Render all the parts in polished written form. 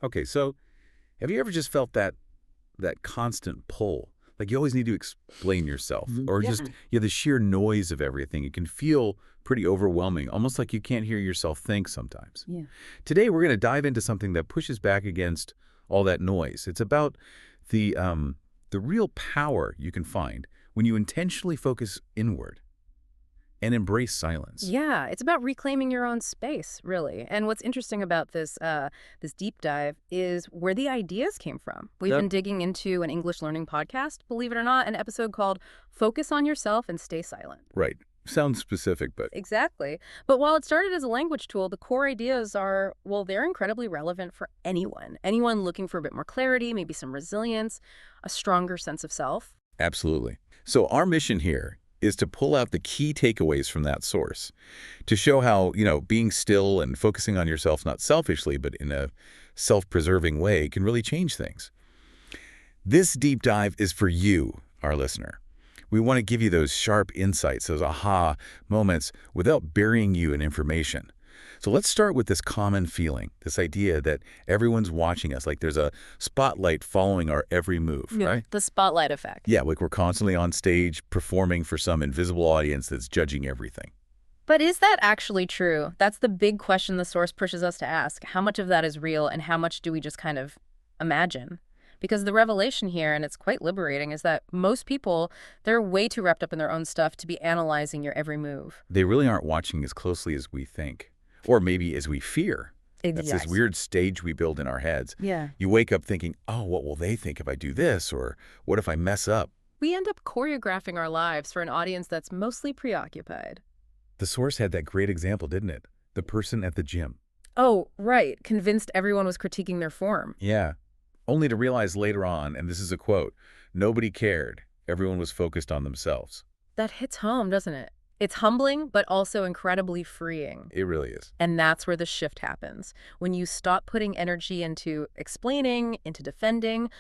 Okay, so have you ever just felt that constant pull? Like you always need to explain yourself, or Yeah. just the sheer noise of everything. It can feel pretty overwhelming, almost like you can't hear yourself think sometimes. Yeah. Today, we're going to dive into something that pushes back against all that noise. It's about the real power you can find when you intentionally focus inward and embrace silence. Yeah, it's about reclaiming your own space, really. And what's interesting about this deep dive is where the ideas came from. We've Yep. been digging into an English learning podcast, believe it or not, an episode called Focus on Yourself and Stay Silent. Right. Sounds specific, but Exactly. But while it started as a language tool, the core ideas are, well, they're incredibly relevant for anyone. Anyone looking for a bit more clarity, maybe some resilience, a stronger sense of self. absolutely. So our mission here is to pull out the key takeaways from that source, to show how, being still and focusing on yourself, not selfishly, but in a self-preserving way, can really change things. This deep dive is for you, our listener. We want to give you those sharp insights, those aha moments, without burying you in information. So let's start with this common feeling, this idea that everyone's watching us, like there's a spotlight following our every move, right? The spotlight effect. Yeah, like we're constantly on stage performing for some invisible audience that's judging everything. But is that actually true? That's the big question the source pushes us to ask. How much of that is real and how much do we just kind of imagine? Because the revelation here, and it's quite liberating, is that most people, they're way too wrapped up in their own stuff to be analyzing your every move. They really aren't watching as closely as we think, or maybe as we fear. That's this Yes. weird stage we build in our heads. Yeah. You wake up thinking, oh, what will they think if I do this? Or what if I mess up? We end up choreographing our lives for an audience that's mostly preoccupied. The source had that great example, didn't it? The person at the gym. Oh, right. Convinced everyone was critiquing their form. Yeah. Only to realize later on, and this is a quote, nobody cared. Everyone was focused on themselves. That hits home, doesn't it? It's humbling, but also incredibly freeing. It really is. And that's where the shift happens. When you stop putting energy into explaining, into defending,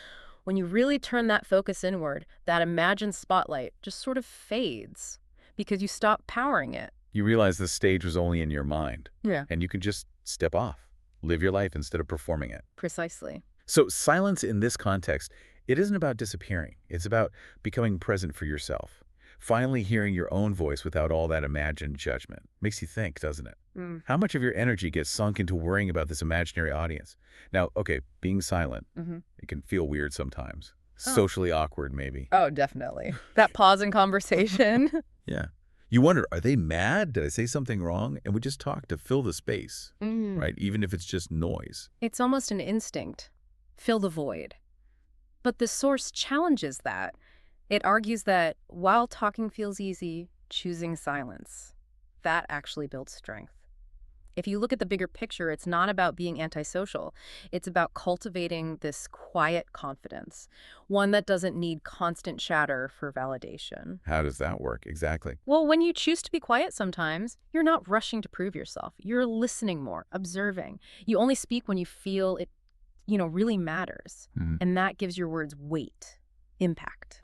when you really turn that focus inward, that imagined spotlight just sort of fades because you stop powering it. You realize the stage was only in your mind, Yeah. and you can just step off, live your life instead of performing it. Precisely. So silence in this context, it isn't about disappearing. It's about becoming present for yourself. Finally hearing your own voice without all that imagined judgment. Makes you think, doesn't it? Mm. How much of your energy gets sunk into worrying about this imaginary audience? Now, okay, being silent, Mm-hmm. it can feel weird sometimes. Oh. Socially awkward, maybe. Oh, definitely. That pause in conversation. Yeah. You wonder, are they mad? Did I say something wrong? And we just talk to fill the space, right? Even if it's just noise. It's almost an instinct. Fill the void. But the source challenges that. It argues that while talking feels easy, choosing silence, that actually builds strength. If you look at the bigger picture, it's not about being antisocial. It's about cultivating this quiet confidence, one that doesn't need constant chatter for validation. How does that work? Exactly. Well, when you choose to be quiet sometimes, you're not rushing to prove yourself. You're listening more, observing. You only speak when you feel it, really matters. Mhm. And that gives your words weight, impact.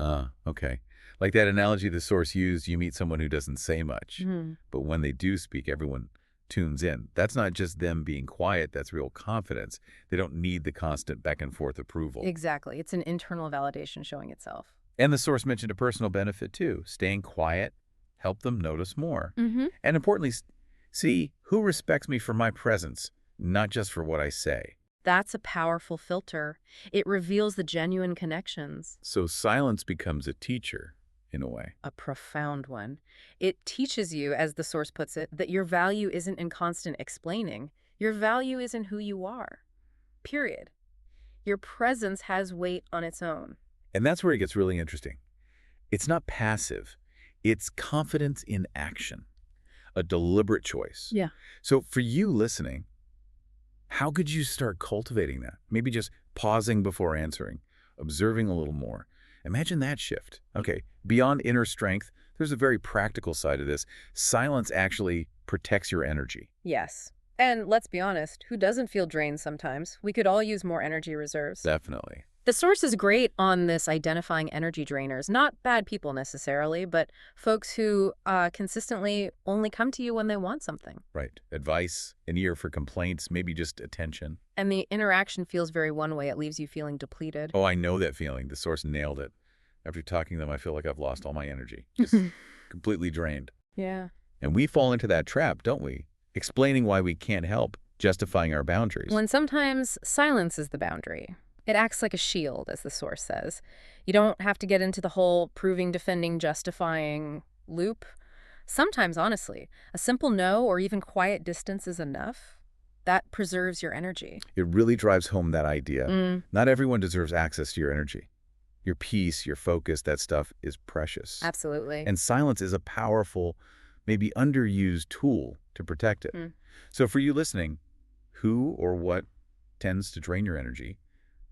Okay. Like that analogy the source used, you meet someone who doesn't say much, Mhm. but when they do speak, everyone tunes in. That's not just them being quiet, that's real confidence. They don't need the constant back and forth approval. Exactly. It's an internal validation showing itself. And the source mentioned a personal benefit too. Staying quiet help them notice more. Mm-hmm. And importantly, see who respects me for my presence, not just for what I say. That's a powerful filter. It reveals the genuine connections. So silence becomes a teacher, in a way. A profound one. It teaches you, as the source puts it, that your value isn't in constant explaining. Your value is in who you are. Period. Your presence has weight on its own. And that's where it gets really interesting. It's not passive. It's confidence in action, a deliberate choice. Yeah. So for you listening, how could you start cultivating that? Maybe just pausing before answering, observing a little more. Imagine that shift. Okay, beyond inner strength, there's a very practical side of this. Silence actually protects your energy. Yes. And let's be honest, who doesn't feel drained sometimes? We could all use more energy reserves. Definitely. The source is great on this identifying energy drainers, not bad people necessarily, but folks who consistently only come to you when they want something. Right. Advice, an ear for complaints, maybe just attention. And the interaction feels very one way. It leaves you feeling depleted. Oh, I know that feeling. The source nailed it. After talking to them, I feel like I've lost all my energy. Just completely drained. Yeah. And we fall into that trap, don't we? Explaining why we can't help, justifying our boundaries. When sometimes silence is the boundary. It acts like a shield, as the source says. You don't have to get into the whole proving, defending, justifying loop. Sometimes, honestly, a simple no or even quiet distance is enough. That preserves your energy. It really drives home that idea. Not everyone deserves access to your energy. Your peace, your focus, that stuff is precious. Absolutely. And silence is a powerful, maybe underused tool to protect it. So for you listening, who or what tends to drain your energy?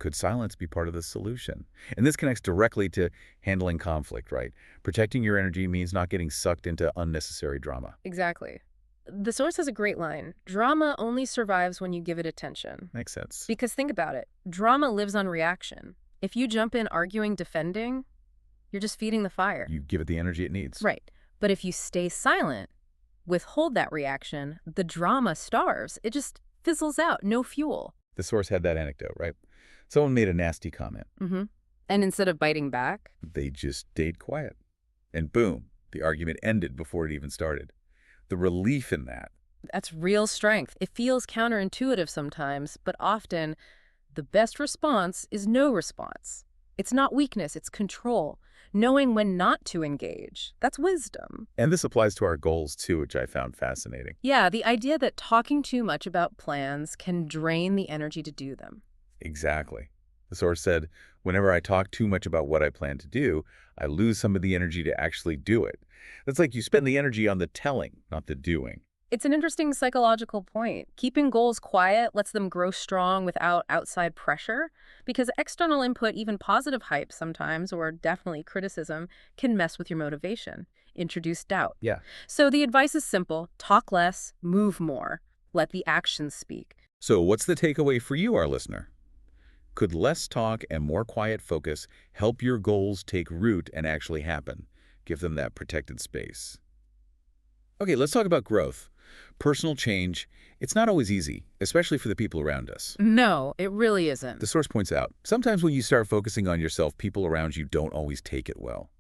Could silence be part of the solution? And this connects directly to handling conflict, right? Protecting your energy means not getting sucked into unnecessary drama. Exactly. The source has a great line. Drama only survives when you give it attention. Makes sense. Because think about it. Drama lives on reaction. If you jump in arguing, defending, you're just feeding the fire. You give it the energy it needs. Right. But if you stay silent, withhold that reaction, the drama starves. It just fizzles out. No fuel. The source had that anecdote, right? Someone made a nasty comment. And instead of biting back, They just stayed quiet. And boom, the argument ended before it even started. The relief in that. that's real strength. It feels counterintuitive sometimes, but often the best response is no response. It's not weakness, it's control. Knowing when not to engage. That's wisdom. And this applies to our goals too, which I found fascinating. Yeah, the idea that talking too much about plans can drain the energy to do them. Exactly. The source said, whenever I talk too much about what I plan to do, I lose some of the energy to actually do it. That's like you spend the energy on the telling, not the doing. It's an interesting psychological point. Keeping goals quiet lets them grow strong without outside pressure, because external input, even positive hype sometimes, or definitely criticism, can mess with your motivation, introduce doubt. Yeah. So the advice is simple: talk less, move more, let the actions speak. So what's the takeaway for you, our listener? Could less talk and more quiet focus help your goals take root and actually happen? Give them that protected space. Okay, let's talk about growth. Personal change, it's not always easy, especially for the people around us. No, it really isn't. The source points out, sometimes when you start focusing on yourself, people around you don't always take it well.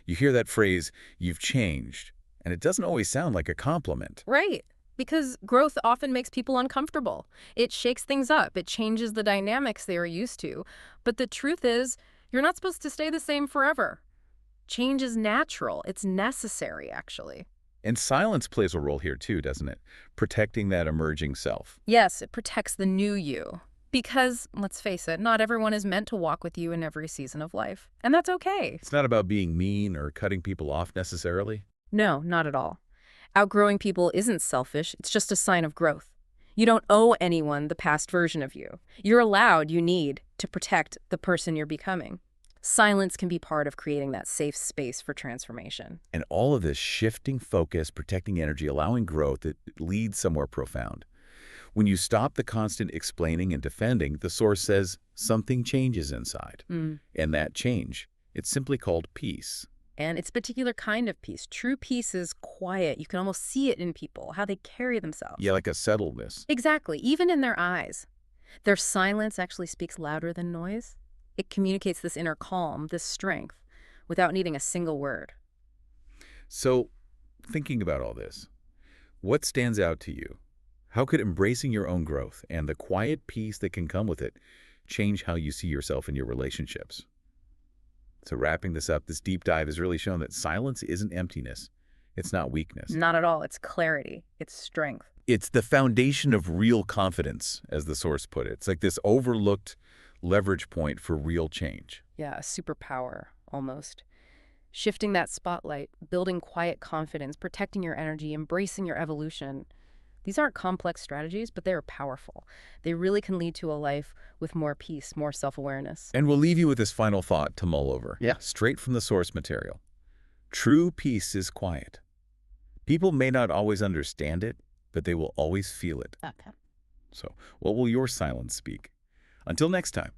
You hear that phrase, "you've changed," and it doesn't always sound like a compliment. Right. Because growth often makes people uncomfortable. It shakes things up. It changes the dynamics they are used to. But the truth is, you're not supposed to stay the same forever. Change is natural. It's necessary, actually. And silence plays a role here too, doesn't it? Protecting that emerging self. Yes, it protects the new you. Because, let's face it, not everyone is meant to walk with you in every season of life. And that's okay. It's not about being mean or cutting people off necessarily. No, not at all. Outgrowing people isn't selfish. It's just a sign of growth. You don't owe anyone the past version of you. You're allowed, you need, to protect the person you're becoming. Silence can be part of creating that safe space for transformation. And all of this shifting focus, protecting energy, allowing growth, it leads somewhere profound. When you stop the constant explaining and defending, the source says something changes inside. And that change, it's simply called peace. And it's a particular kind of peace. True peace is quiet. You can almost see it in people, how they carry themselves. Yeah, like a settledness. Exactly, even in their eyes. Their silence actually speaks louder than noise. It communicates this inner calm, this strength, without needing a single word. So, thinking about all this, what stands out to you? How could embracing your own growth and the quiet peace that can come with it change how you see yourself in your relationships? So wrapping this up, this deep dive has really shown that silence isn't emptiness. It's not weakness. Not at all. It's clarity. It's strength. It's the foundation of real confidence, as the source put it. It's like this overlooked leverage point for real change. Yeah, a superpower, almost. Shifting that spotlight, building quiet confidence, protecting your energy, embracing your evolution. These aren't complex strategies, but they are powerful. They really can lead to a life with more peace, more self-awareness. And we'll leave you with this final thought to mull over. Yeah. Straight from the source material. True peace is quiet. People may not always understand it, but they will always feel it. Okay. So, what will your silence speak? Until next time.